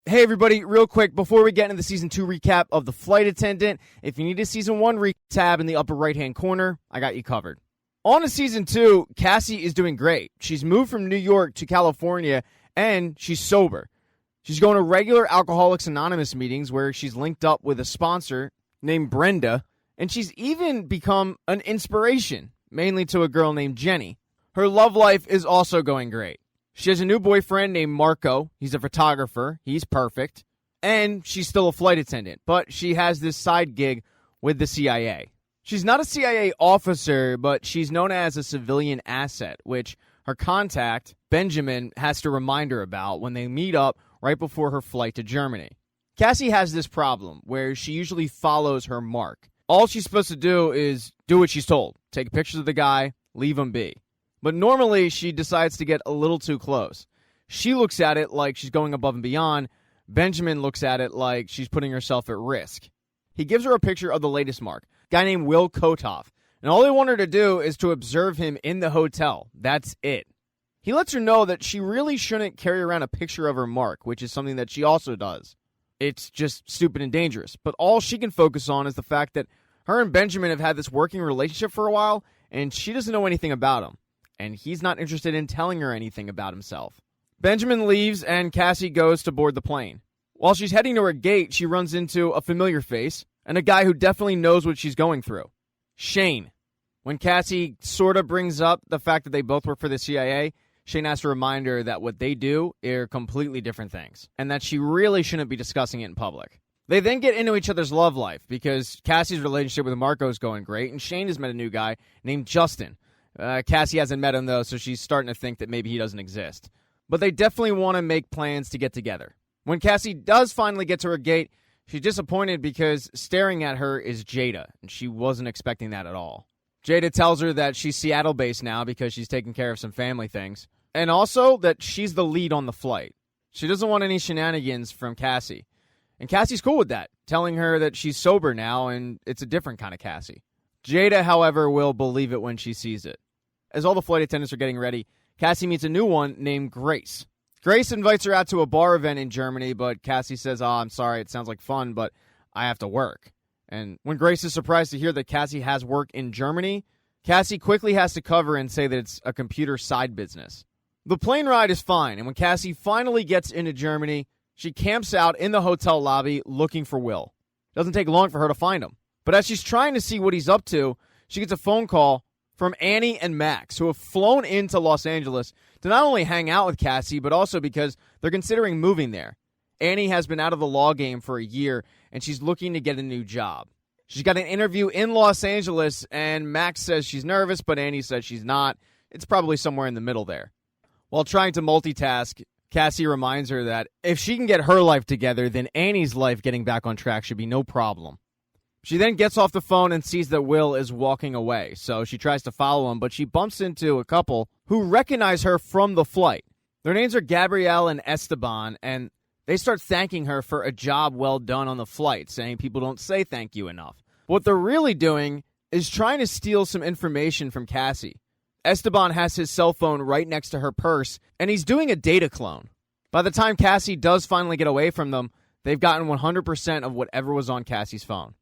Hey everybody, real quick, before we get into the Season 2 recap of The Flight Attendant, if you need a Season 1 recap tab in the upper right-hand corner, I got you covered. On to Season 2, Cassie is doing great. She's moved from New York to California, and she's sober. She's going to regular Alcoholics Anonymous meetings where she's linked up with a sponsor named Brenda, and she's even become an inspiration, mainly to a girl named Jenny. Her love life is also going great. She has a new boyfriend named Marco. He's a photographer. He's perfect. And she's still a flight attendant, but she has this side gig with the CIA. She's not a CIA officer, but she's known as a civilian asset, which her contact, Benjamin, has to remind her about when they meet up right before her flight to Germany. Cassie has this problem where she usually follows her mark. All she's supposed to do is do what she's told. Take pictures of the guy, leave him be. But normally, she decides to get a little too close. She looks at it like she's going above and beyond. Benjamin looks at it like she's putting herself at risk. He gives her a picture of the latest mark, a guy named Will Kotoff. And all they want her to do is to observe him in the hotel. That's it. He lets her know that she really shouldn't carry around a picture of her mark, which is something that she also does. It's just stupid and dangerous. But all she can focus on is the fact that her and Benjamin have had this working relationship for a while, and she doesn't know anything about him. And he's not interested in telling her anything about himself. Benjamin leaves, and Cassie goes to board the plane. While she's heading to her gate, she runs into a familiar face and a guy who definitely knows what she's going through. Shane. When Cassie sort of brings up the fact that they both work for the CIA, Shane has to remind her that what they do are completely different things, and that she really shouldn't be discussing it in public. They then get into each other's love life, because Cassie's relationship with Marco is going great, and Shane has met a new guy named Justin. Cassie hasn't met him, though, so she's starting to think that maybe he doesn't exist. But they definitely want to make plans to get together. When Cassie does finally get to her gate, she's disappointed because staring at her is Jada, and she wasn't expecting that at all. Jada tells her that she's Seattle-based now because she's taking care of some family things, and also that she's the lead on the flight. She doesn't want any shenanigans from Cassie. And Cassie's cool with that, telling her that she's sober now and it's a different kind of Cassie. Jada, however, will believe it when she sees it. As all the flight attendants are getting ready, Cassie meets a new one named Grace. Grace invites her out to a bar event in Germany, but Cassie says, I'm sorry, it sounds like fun, but I have to work. And when Grace is surprised to hear that Cassie has work in Germany, Cassie quickly has to cover and say that it's a computer side business. The plane ride is fine, and when Cassie finally gets into Germany, she camps out in the hotel lobby looking for Will. It doesn't take long for her to find him. But as she's trying to see what he's up to, she gets a phone call from Annie and Max, who have flown into Los Angeles to not only hang out with Cassie, but also because they're considering moving there. Annie has been out of the law game for a year, and she's looking to get a new job. She's got an interview in Los Angeles, and Max says she's nervous, but Annie says she's not. It's probably somewhere in the middle there. While trying to multitask, Cassie reminds her that if she can get her life together, then Annie's life getting back on track should be no problem. She then gets off the phone and sees that Will is walking away, so she tries to follow him, but she bumps into a couple who recognize her from the flight. Their names are Gabrielle and Esteban, and they start thanking her for a job well done on the flight, saying people don't say thank you enough. What they're really doing is trying to steal some information from Cassie. Esteban has his cell phone right next to her purse, and he's doing a data clone. By the time Cassie does finally get away from them, they've gotten 100% of whatever was on Cassie's phone.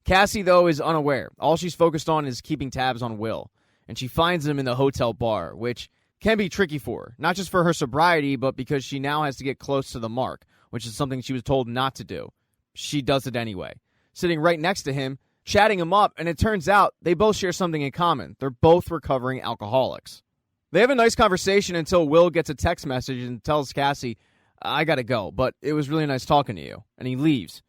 Cassie, though, is unaware. All she's focused on is keeping tabs on Will, and she finds him in the hotel bar, which can be tricky for her, not just for her sobriety, but because she now has to get close to the mark, which is something she was told not to do. She does it anyway. Sitting right next to him, chatting him up, and it turns out they both share something in common. They're both recovering alcoholics. They have a nice conversation until Will gets a text message and tells Cassie, I gotta go, but it was really nice talking to you, and he leaves.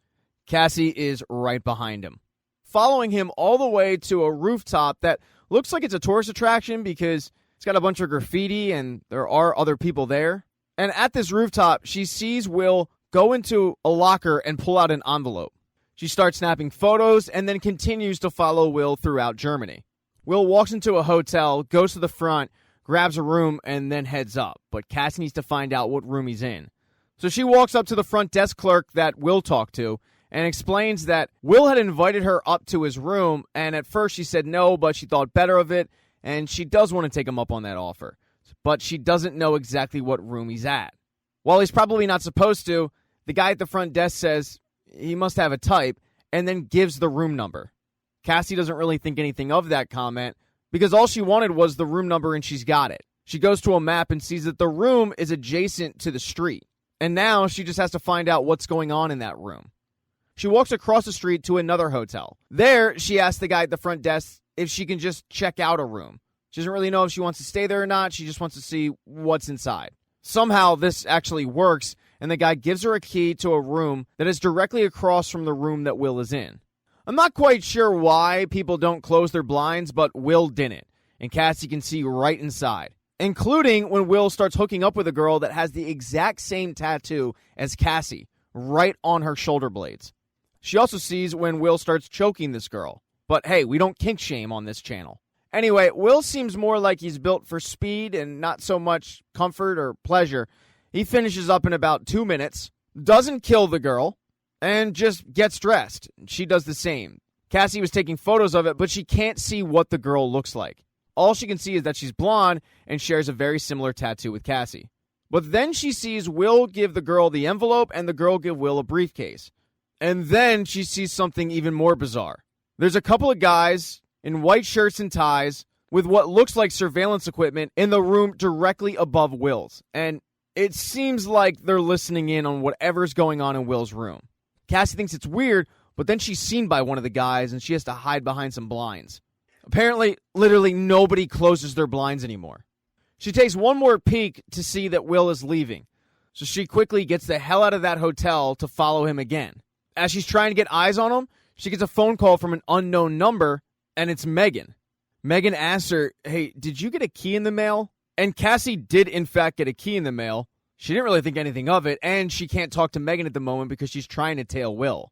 Cassie is right behind him, following him all the way to a rooftop that looks like it's a tourist attraction because it's got a bunch of graffiti and there are other people there. And at this rooftop, she sees Will go into a locker and pull out an envelope. She starts snapping photos and then continues to follow Will throughout Germany. Will walks into a hotel, goes to the front, grabs a room, and then heads up. But Cassie needs to find out what room he's in. So she walks up to the front desk clerk that Will talked to and explains that Will had invited her up to his room, and at first she said no, but she thought better of it, and she does want to take him up on that offer. But she doesn't know exactly what room he's at. While he's probably not supposed to, The guy at the front desk says he must have a type and then gives the room number. Cassie doesn't really think anything of that comment because all she wanted was the room number and she's got it. She goes to a map and sees that the room is adjacent to the street. And now she just has to find out what's going on in that room. She walks across the street to another hotel. There, she asks the guy at the front desk if she can just check out a room. She doesn't really know if she wants to stay there or not. She just wants to see what's inside. Somehow, this actually works, and the guy gives her a key to a room that is directly across from the room that Will is in. I'm not quite sure why people don't close their blinds, but Will didn't, and Cassie can see right inside, including when Will starts hooking up with a girl that has the exact same tattoo as Cassie, right on her shoulder blades. She also sees when Will starts choking this girl. But hey, we don't kink shame on this channel. Anyway, Will seems more like he's built for speed and not so much comfort or pleasure. He finishes up in about 2 minutes, doesn't kill the girl, and just gets dressed. She does the same. Cassie was taking photos of it, but she can't see what the girl looks like. All she can see is that she's blonde and shares a very similar tattoo with Cassie. But then she sees Will give the girl the envelope and the girl give Will a briefcase. And then she sees something even more bizarre. There's a couple of guys in white shirts and ties with what looks like surveillance equipment in the room directly above Will's. And it seems like they're listening in on whatever's going on in Will's room. Cassie thinks it's weird, but then she's seen by one of the guys and she has to hide behind some blinds. Apparently, literally nobody closes their blinds anymore. She takes one more peek to see that Will is leaving. So she quickly gets the hell out of that hotel to follow him again. As she's trying to get eyes on him, she gets a phone call from an unknown number, and it's Megan. Megan asks her, hey, did you get a key in the mail? And Cassie did, in fact, get a key in the mail. She didn't really think anything of it, and she can't talk to Megan at the moment because she's trying to tail Will.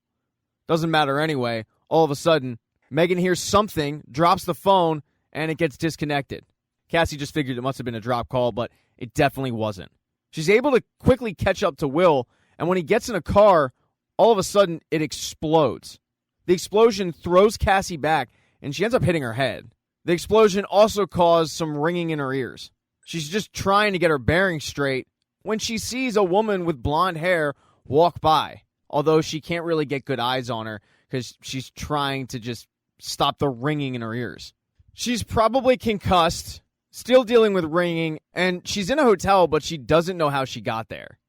Doesn't matter anyway. All of a sudden, Megan hears something, drops the phone, and it gets disconnected. Cassie just figured it must have been a drop call, but it definitely wasn't. She's able to quickly catch up to Will, and when he gets in a car, all of a sudden, it explodes. The explosion throws Cassie back, and she ends up hitting her head. The explosion also caused some ringing in her ears. She's just trying to get her bearings straight when she sees a woman with blonde hair walk by, although she can't really get good eyes on her because she's trying to just stop the ringing in her ears. She's probably concussed, still dealing with ringing, and she's in a hotel, but she doesn't know how she got there.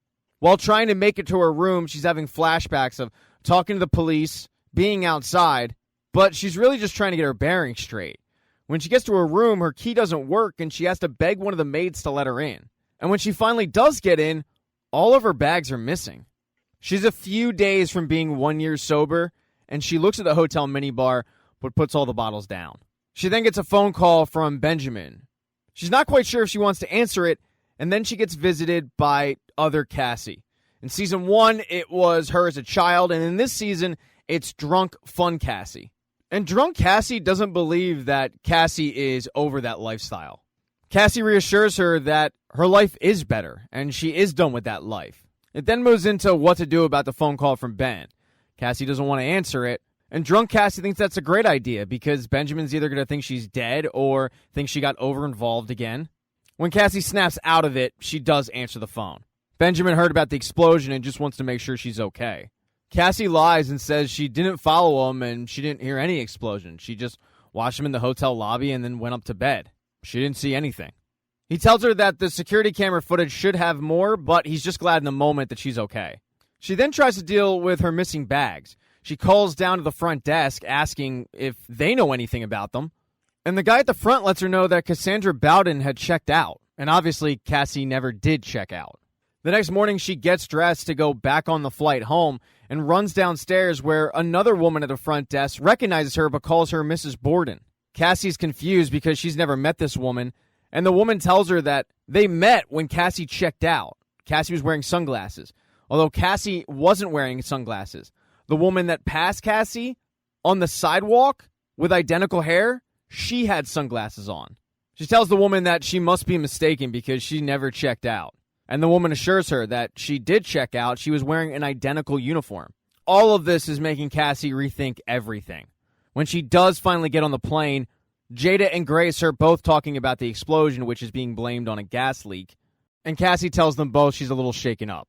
While trying to make it to her room, she's having flashbacks of talking to the police, being outside, but she's really just trying to get her bearings straight. When she gets to her room, her key doesn't work, and she has to beg one of the maids to let her in. And when she finally does get in, all of her bags are missing. She's a few days from being 1 year sober, and she looks at the hotel minibar, but puts all the bottles down. She then gets a phone call from Benjamin. She's not quite sure if she wants to answer it, and then she gets visited by other Cassie. In season 1, it was her as a child, and in this season, it's drunk, fun Cassie. And drunk Cassie doesn't believe that Cassie is over that lifestyle. Cassie reassures her that her life is better, and she is done with that life. It then moves into what to do about the phone call from Ben. Cassie doesn't want to answer it, and drunk Cassie thinks that's a great idea because Benjamin's either going to think she's dead or think she got over-involved again. When Cassie snaps out of it, she does answer the phone. Benjamin heard about the explosion and just wants to make sure she's okay. Cassie lies and says she didn't follow him and she didn't hear any explosion. She just watched him in the hotel lobby and then went up to bed. She didn't see anything. He tells her that the security camera footage should have more, but he's just glad in the moment that she's okay. She then tries to deal with her missing bags. She calls down to the front desk asking if they know anything about them. And the guy at the front lets her know that Cassandra Bowden had checked out. And obviously, Cassie never did check out. The next morning, she gets dressed to go back on the flight home and runs downstairs where another woman at the front desk recognizes her but calls her Mrs. Borden. Cassie's confused because she's never met this woman, and the woman tells her that they met when Cassie checked out. Cassie was wearing sunglasses, although Cassie wasn't wearing sunglasses. The woman that passed Cassie on the sidewalk with identical hair, she had sunglasses on. She tells the woman that she must be mistaken because she never checked out. And the woman assures her that she did check out. She was wearing an identical uniform. All of this is making Cassie rethink everything. When she does finally get on the plane, Jada and Grace are both talking about the explosion, which is being blamed on a gas leak. And Cassie tells them both she's a little shaken up.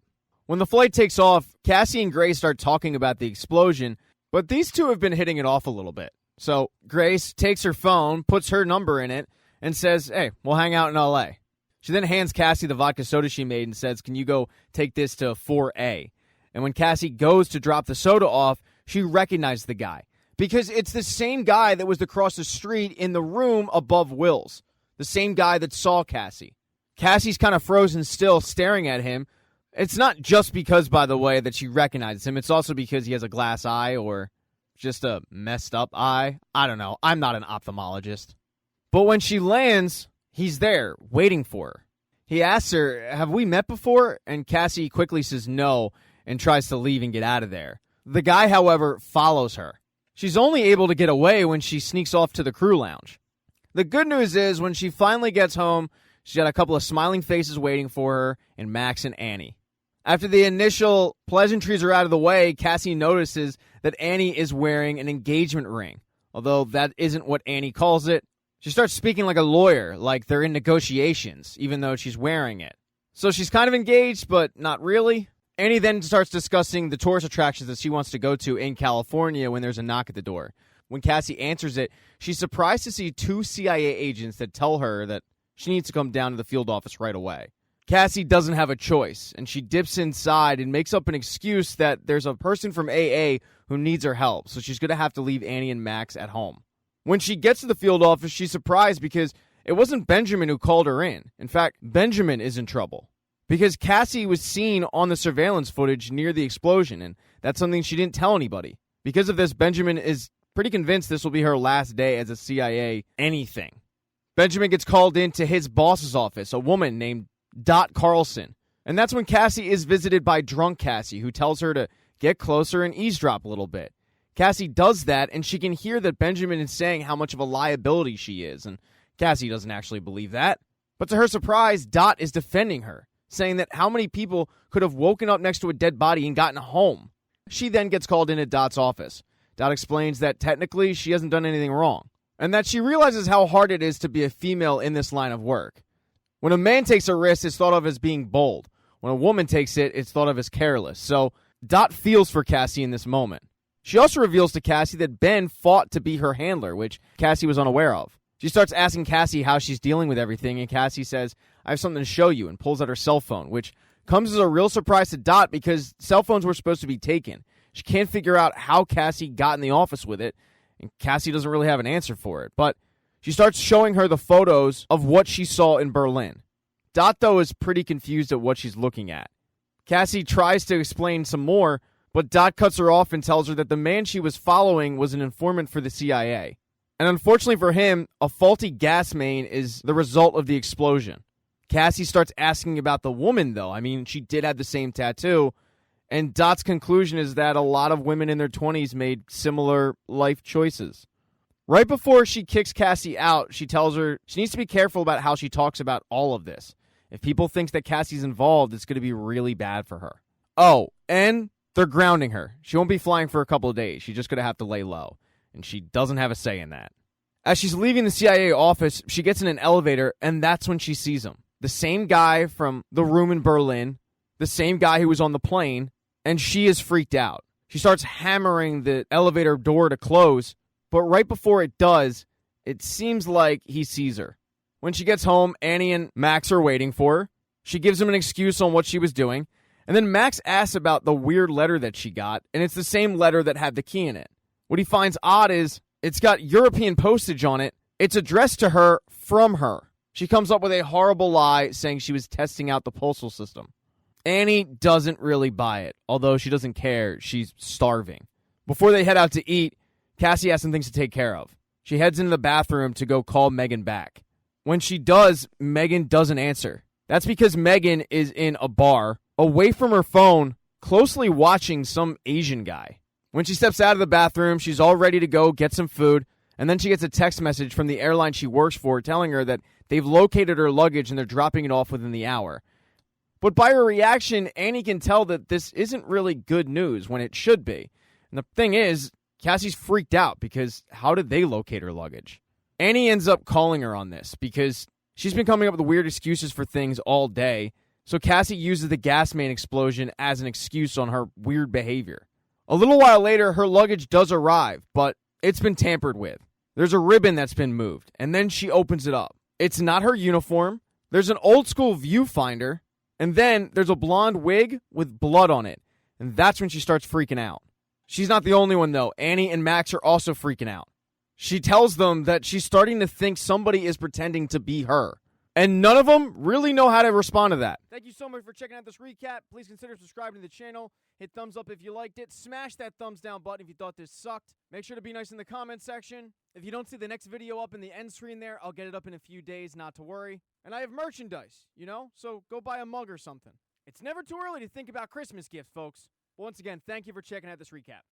When the flight takes off, Cassie and Grace start talking about the explosion, but these two have been hitting it off a little bit. So Grace takes her phone, puts her number in it, and says, hey, we'll hang out in LA. She then hands Cassie the vodka soda she made and says, can you go take this to 4A? And when Cassie goes to drop the soda off, she recognized the guy because it's the same guy that was across the street in the room above Will's, the same guy that saw Cassie. Cassie's kind of frozen still, staring at him. It's not just because, by the way, that she recognizes him. It's also because he has a glass eye or just a messed up eye. I don't know. I'm not an ophthalmologist. But when she lands, he's there, waiting for her. He asks her, have we met before? And Cassie quickly says no and tries to leave and get out of there. The guy, however, follows her. She's only able to get away when she sneaks off to the crew lounge. The good news is when she finally gets home, she's got a couple of smiling faces waiting for her in Max and Annie. After the initial pleasantries are out of the way, Cassie notices that Annie is wearing an engagement ring, although that isn't what Annie calls it. She starts speaking like a lawyer, like they're in negotiations, even though she's wearing it. So she's kind of engaged, but not really. Annie then starts discussing the tourist attractions that she wants to go to in California when there's a knock at the door. When Cassie answers it, she's surprised to see 2 CIA agents that tell her that she needs to come down to the field office right away. Cassie doesn't have a choice, and she dips inside and makes up an excuse that there's a person from AA who needs her help, so she's going to have to leave Annie and Max at home. When she gets to the field office, she's surprised because it wasn't Benjamin who called her in. In fact, Benjamin is in trouble because Cassie was seen on the surveillance footage near the explosion, and that's something she didn't tell anybody. Because of this, Benjamin is pretty convinced this will be her last day as a CIA anything. Benjamin gets called into his boss's office, a woman named Dot Carlson, and that's when Cassie is visited by drunk Cassie, who tells her to get closer and eavesdrop a little bit. Cassie does that, and she can hear that Benjamin is saying how much of a liability she is, and Cassie doesn't actually believe that. But to her surprise, Dot is defending her, saying that how many people could have woken up next to a dead body and gotten home. She then gets called into Dot's office. Dot explains that technically she hasn't done anything wrong, and that she realizes how hard it is to be a female in this line of work. When a man takes a risk, it's thought of as being bold. When a woman takes it, it's thought of as careless. So Dot feels for Cassie in this moment. She also reveals to Cassie that Ben fought to be her handler, which Cassie was unaware of. She starts asking Cassie how she's dealing with everything, and Cassie says, I have something to show you, and pulls out her cell phone, which comes as a real surprise to Dot because cell phones were supposed to be taken. She can't figure out how Cassie got in the office with it, and Cassie doesn't really have an answer for it. But she starts showing her the photos of what she saw in Berlin. Dot, though, is pretty confused at what she's looking at. Cassie tries to explain some more, but Dot cuts her off and tells her that the man she was following was an informant for the CIA. And unfortunately for him, a faulty gas main is the result of the explosion. Cassie starts asking about the woman, though. I mean, she did have the same tattoo. And Dot's conclusion is that a lot of women in their 20s made similar life choices. Right before she kicks Cassie out, she tells her she needs to be careful about how she talks about all of this. If people think that Cassie's involved, it's going to be really bad for her. Oh, and they're grounding her. She won't be flying for a couple of days. She's just going to have to lay low. And she doesn't have a say in that. As she's leaving the CIA office, she gets in an elevator, and that's when she sees him. The same guy from the room in Berlin, the same guy who was on the plane, and she is freaked out. She starts hammering the elevator door to close, but right before it does, it seems like he sees her. When she gets home, Annie and Max are waiting for her. She gives him an excuse on what she was doing, and then Max asks about the weird letter that she got, and it's the same letter that had the key in it. What he finds odd is it's got European postage on it. It's addressed to her from her. She comes up with a horrible lie saying she was testing out the postal system. Annie doesn't really buy it, although she doesn't care. She's starving. Before they head out to eat, Cassie has some things to take care of. She heads into the bathroom to go call Megan back. When she does, Megan doesn't answer. That's because Megan is in a bar, away from her phone, closely watching some Asian guy. When she steps out of the bathroom, she's all ready to go get some food, and then she gets a text message from the airline she works for telling her that they've located her luggage and they're dropping it off within the hour. But by her reaction, Annie can tell that this isn't really good news when it should be. And the thing is, Cassie's freaked out because how did they locate her luggage? Annie ends up calling her on this because she's been coming up with weird excuses for things all day. So Cassie uses the gas main explosion as an excuse on her weird behavior. A little while later, her luggage does arrive, but it's been tampered with. There's a ribbon that's been moved, and then she opens it up. It's not her uniform. There's an old school viewfinder, and then there's a blonde wig with blood on it, and that's when she starts freaking out. She's not the only one, though. Annie and Max are also freaking out. She tells them that she's starting to think somebody is pretending to be her. And none of them really know how to respond to that. Thank you so much for checking out this recap. Please consider subscribing to the channel. Hit thumbs up if you liked it. Smash that thumbs down button if you thought this sucked. Make sure to be nice in the comment section. If you don't see the next video up in the end screen there, I'll get it up in a few days, not to worry. And I have merchandise, so go buy a mug or something. It's never too early to think about Christmas gifts, folks. Once again, thank you for checking out this recap.